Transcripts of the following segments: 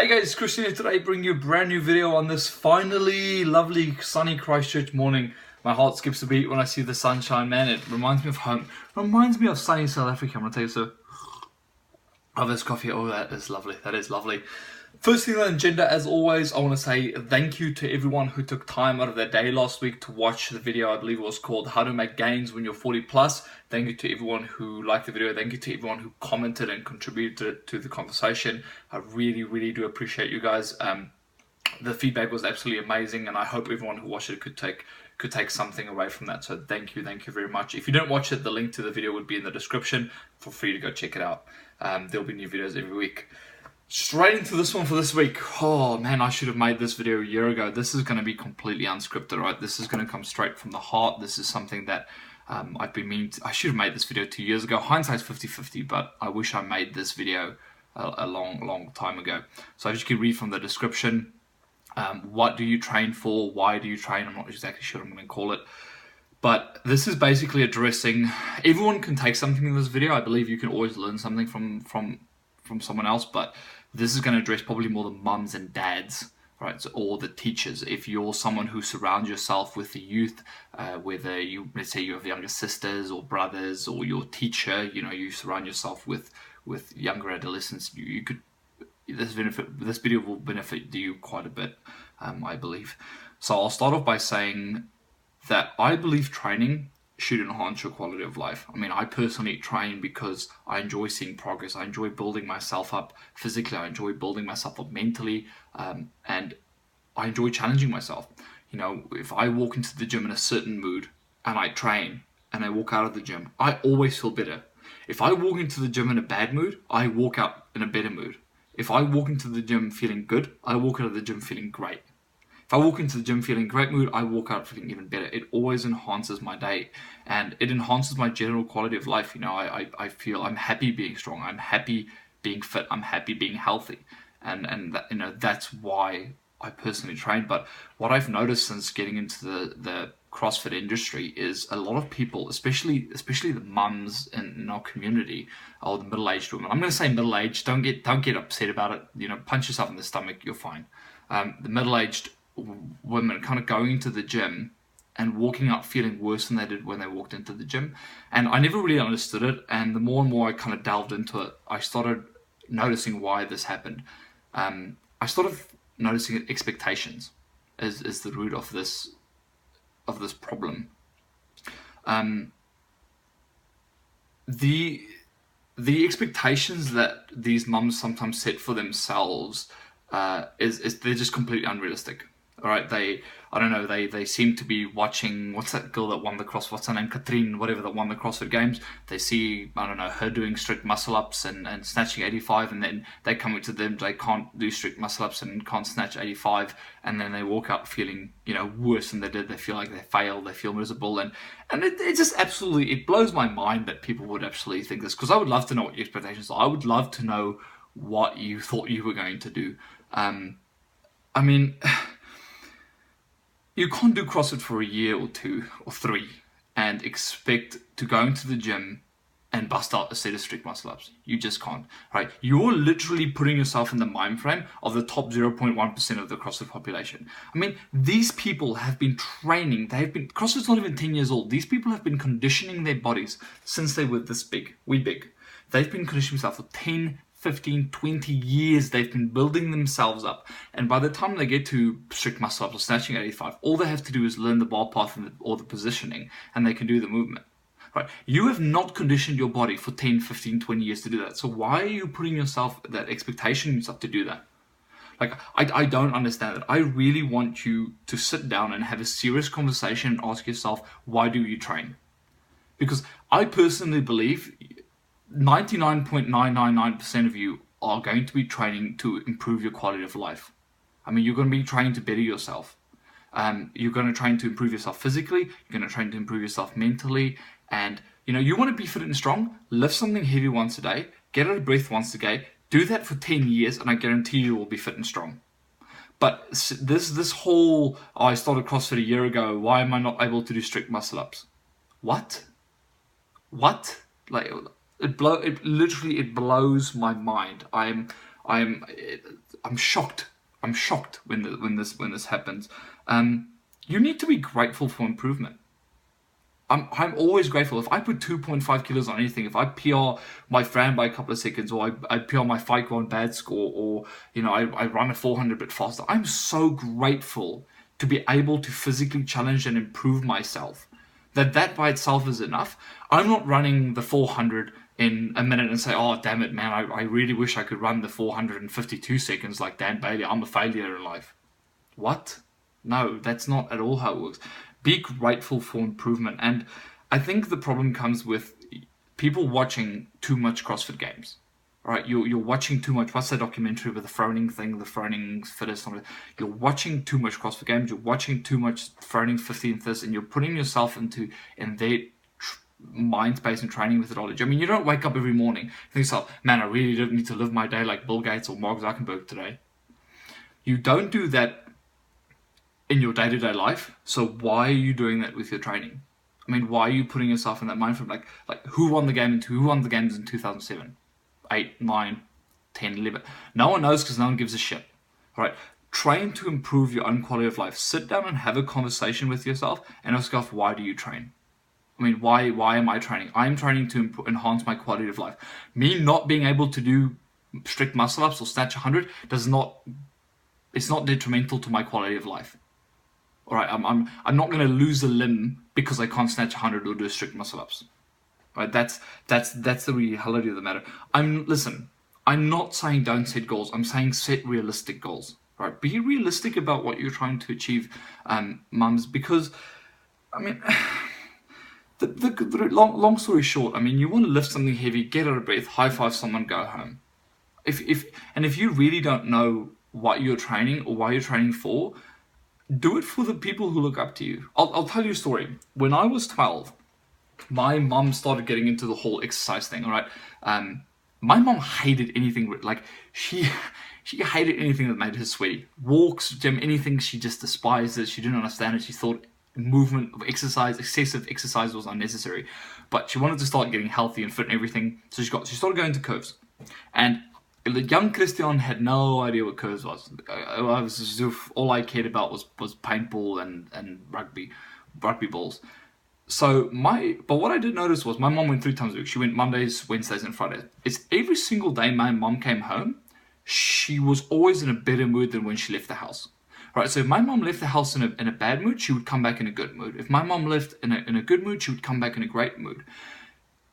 Hey guys, it's Christian here today, bringing you a brand new video on this finally lovely sunny Christchurch morning. My heart skips a beat when I see the sunshine, man. It reminds me of home. It reminds me of sunny South Africa. I'm going to tell you so. Oh, this coffee. Oh, that is lovely. That is lovely. First thing on the agenda, as always, I want to say thank you to everyone who took time out of their day last week to watch the video. I believe it was called How to Make Gains When You're 40 Plus. Thank you to everyone who liked the video. Thank you to everyone who commented and contributed to the conversation. I really do appreciate you guys. The feedback was absolutely amazing, and I hope everyone who watched it could take something away from that. So thank you very much. If you didn't watch it, the link to the video would be in the description. Feel free to go check it out. There'll be new videos every week. Straight into this one for this week. Oh man, I should have made this video a year ago. This is going to be completely unscripted, right? This is going to come straight from the heart. This is something that I've been meaning to, I should have made this video 2 years ago. Hindsight's 50-50, but I wish I made this video a long time ago. So as you can read from the description, what do you train for? Why do you train? I'm not exactly sure what I'm going to call it. But this is basically addressing, everyone can take something in this video. I believe you can always learn something from someone else, but this is going to address probably more the mums and dads, right? So, or the teachers. If you're someone who surrounds yourself with the youth, whether you, let's say you have younger sisters or brothers, or your teacher, you know, you surround yourself with younger adolescents, you could, this video will benefit you quite a bit, I believe. So I'll start off by saying that I believe training should enhance your quality of life. I mean, I personally train because I enjoy seeing progress. I enjoy building myself up physically. I enjoy building myself up mentally, and I enjoy challenging myself. You know, if I walk into the gym in a certain mood and I train and I walk out of the gym, I always feel better. If I walk into the gym in a bad mood, I walk out in a better mood. If I walk into the gym feeling good, I walk out of the gym feeling great. If I walk into the gym feeling great mood, I walk out feeling even better. It always enhances my day, and it enhances my general quality of life. You know, I feel I'm happy being strong. I'm happy being fit. I'm happy being healthy, and that, you know, that's why I personally train. But what I've noticed since getting into the CrossFit industry is a lot of people, especially the mums in our community, or the middle-aged women. I'm going to say middle-aged. Don't get upset about it. You know, punch yourself in the stomach. You're fine. The middle-aged women kind of going into the gym and walking out feeling worse than they did when they walked into the gym. And I never really understood it, and the more and more I kind of delved into it, I started noticing why this happened. I started noticing expectations is the root of this problem. The expectations that these mums sometimes set for themselves is they're just completely unrealistic. All right, I don't know, they seem to be watching, what's that girl that won the CrossFit, what's her name, Katrine, whatever, that won the CrossFit Games. They see, I don't know, her doing strict muscle ups and snatching 85, and then they come to them, they can't do strict muscle ups and can't snatch 85, and then they walk out feeling, you know, worse than they did. They feel like they failed, they feel miserable, and it just absolutely, it blows my mind that people would actually think this, because I would love to know what your expectations are. I would love to know what you thought you were going to do. I mean, you can't do CrossFit for a year or 2 or 3 and expect to go into the gym and bust out a set of strict muscle ups. You just can't, right? You're literally putting yourself in the mind frame of the top 0.1% of the CrossFit population. I mean, these people have been training. CrossFit's not even 10 years old. These people have been conditioning their bodies since they were this big. They've been conditioning themselves for 10, 15, 20 years. They've been building themselves up, and by the time they get to strict muscle ups or snatching 85, all they have to do is learn the bar path or the positioning, and they can do the movement. Right? You have not conditioned your body for 10, 15, 20 years to do that. So why are you putting yourself that expectation yourself to do that? Like, I don't understand it. I really want you to sit down and have a serious conversation and ask yourself, why do you train? Because I personally believe 99.999% of you are going to be training to improve your quality of life. I mean, you're going to be training to better yourself. You're going to train to improve yourself physically. You're going to train to improve yourself mentally. And, you know, you want to be fit and strong, lift something heavy once a day, get out of breath once a day, do that for 10 years, and I guarantee you will be fit and strong. But this whole, oh, I started CrossFit a year ago, why am I not able to do strict muscle ups? What? Like, it literally blows my mind. I'm shocked. I'm shocked when this happens. You need to be grateful for improvement. I'm always grateful. If I put 2.5 kilos on anything, if I PR my friend by a couple of seconds, or I PR my fight one bad score, or I run a 400 bit faster, I'm so grateful to be able to physically challenge and improve myself. That by itself is enough. I'm not running the 400 in a minute and say, oh damn it, man, I really wish I could run the 452 seconds like Dan Bailey. I'm a failure in life. What? No, that's not at all how it works. Be grateful for improvement. And I think the problem comes with people watching too much CrossFit Games. Right? You're watching too much. What's that documentary with the Froning thing? The Froning Fittest. You're watching too much CrossFit Games. You're watching too much Froning 15th this, and you're putting yourself in their mind space and training methodology. I mean, you don't wake up every morning and think to yourself, man, I really don't need to live my day like Bill Gates or Mark Zuckerberg today. You don't do that in your day-to-day life, so why are you doing that with your training? I mean, why are you putting yourself in that mind frame? Like who won the games in 2007, 8, 9, 10, 11? No one knows because no one gives a shit. All right, train to improve your own quality of life. Sit down and have a conversation with yourself and ask yourself, why do you train? I mean, why am I training? I'm training to enhance my quality of life. Me not being able to do strict muscle ups or snatch 100 it's not detrimental to my quality of life. All right, I'm not going to lose a limb because I can't snatch 100 or do strict muscle ups. Right, that's the reality of the matter. I'm not saying don't set goals. I'm saying set realistic goals. Right, be realistic about what you're trying to achieve, mums. Because, I mean, the long story short, I mean, you want to lift something heavy, get out of breath, high five someone, go home. If you really don't know what you're training or why you're training for, do it for the people who look up to you. I'll tell you a story. When I was 12, my mom started getting into the whole exercise thing, all right? My mom hated anything, like, she hated anything that made her sweaty. Walks, gym, anything, she just despised it. She didn't understand it. She thought movement of exercise, excessive exercise was unnecessary. But she wanted to start getting healthy and fit and everything, so she started going to curves. And the young Christian had no idea what curves was. All I cared about was paintball and rugby balls. But what I did notice was my mom went 3 times a week. She went Mondays, Wednesdays, and Fridays. It's every single day my mom came home, she was always in a better mood than when she left the house. Right, so if my mom left the house in a bad mood, she would come back in a good mood. If my mom left in a good mood, she would come back in a great mood.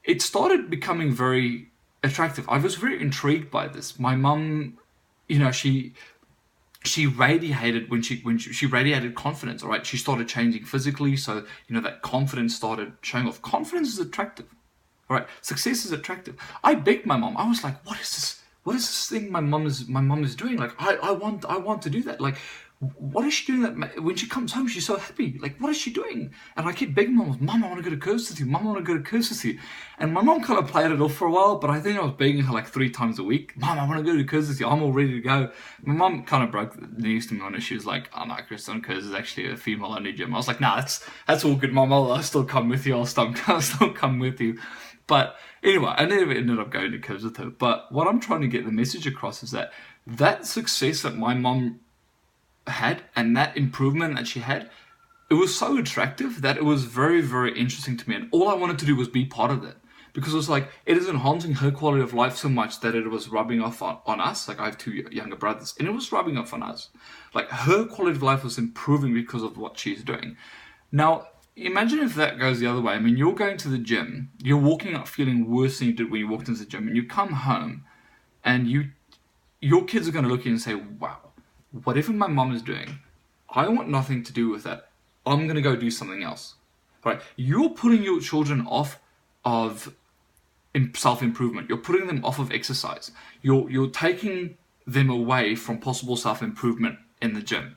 It started becoming very attractive. I was very intrigued by this. My mum, she radiated when she radiated confidence. All right, she started changing physically, so that confidence started showing off. Confidence is attractive. All right, success is attractive. I begged my mom. I was like, what is this? What is this thing my mom is doing? Like, I want to do that. Like, what is she doing that when she comes home, she's so happy? Like, what is she doing? And I keep begging Mom, I want to go to curves with you. Mom, I want to go to curves with you. And my mom kind of played it off for a while, but I think I was begging her like 3 times a week. Mom, I want to go to curves with you. I'm all ready to go. My mom kind of broke the news to me on it. She was like, oh no, Christian, curves is actually a female-only gym. I was like, nah, that's all good, Mom. I'll still come with you. I'll still come with you. But anyway, I never ended up going to curves with her. But what I'm trying to get the message across is that success that my mom had and that improvement that she had, it was so attractive that it was very, very interesting to me. And all I wanted to do was be part of it. Because it was like, it is enhancing her quality of life so much that it was rubbing off on us. Like, I have 2 younger brothers, and it was rubbing off on us. Like, her quality of life was improving because of what she's doing. Now, imagine if that goes the other way. I mean, you're going to the gym, you're walking out feeling worse than you did when you walked into the gym, and you come home, and your kids are going to look at you and say, wow, whatever my mom is doing, I want nothing to do with that. I'm going to go do something else. Right? You're putting your children off of self-improvement. You're putting them off of exercise. You're taking them away from possible self-improvement in the gym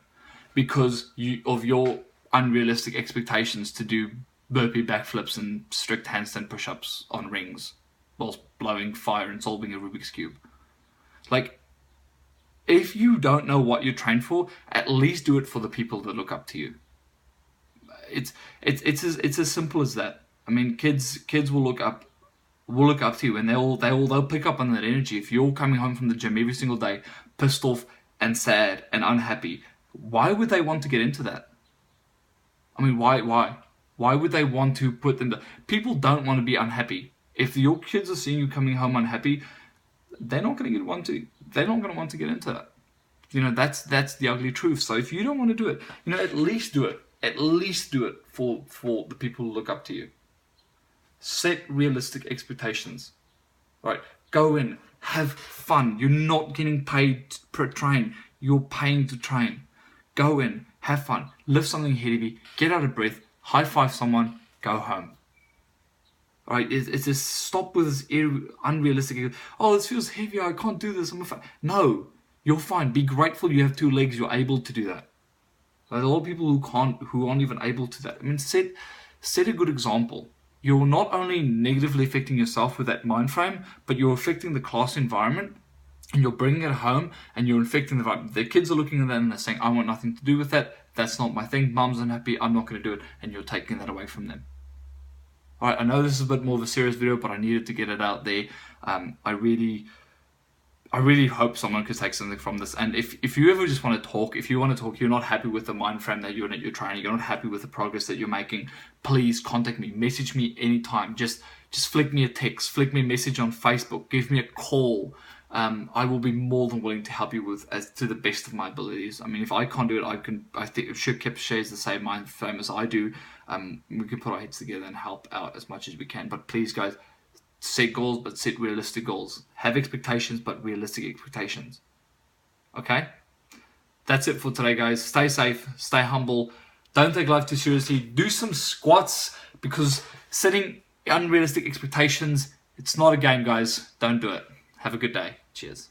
because of your unrealistic expectations to do burpee backflips and strict handstand push-ups on rings whilst blowing fire and solving a Rubik's Cube. Like, if you don't know what you're trained for, at least do it for the people that look up to you. It's as simple as that. I mean, kids will look up will look up to you, and they'll pick up on that energy. If you're coming home from the gym every single day, pissed off and sad and unhappy, why would they want to get into that? I mean, why would they want to put them? People don't want to be unhappy. If your kids are seeing you coming home unhappy, they're not going to want to get into that. That's the ugly truth. So if you don't want to do it, at least do it. At least do it for the people who look up to you. Set realistic expectations. Right? Go in, have fun. You're not getting paid to train. You're paying to train. Go in, have fun, lift something heavy, get out of breath, high five someone, go home. Alright, it's just stop with this unrealistic, oh, this feels heavy, I can't do this, No, you're fine. Be grateful you have 2 legs, you're able to do that. There's a lot of people who aren't even able to that. I mean, set a good example. You're not only negatively affecting yourself with that mind frame, but you're affecting the class environment, and you're bringing it home, and you're infecting the vibe. The kids are looking at that and they're saying, I want nothing to do with that. That's not my thing. Mum's unhappy. I'm not going to do it. And you're taking that away from them. All right, I know this is a bit more of a serious video, but I needed to get it out there. I really hope someone could take something from this. And if you ever just want to talk, you're not happy with the mind frame that you're training, you're not happy with the progress that you're making, please contact me. Message me anytime. Just flick me a text, flick me a message on Facebook, give me a call. I will be more than willing to help you as to the best of my abilities. I mean, if I can't do it, I think if Kip shares the same mind frame as I do, we can put our heads together and help out as much as we can. But please, guys, set goals, but set realistic goals. Have expectations, but realistic expectations. Okay? That's it for today, guys. Stay safe, stay humble. Don't take life too seriously. Do some squats, because setting unrealistic expectations, it's not a game, guys. Don't do it. Have a good day. Cheers.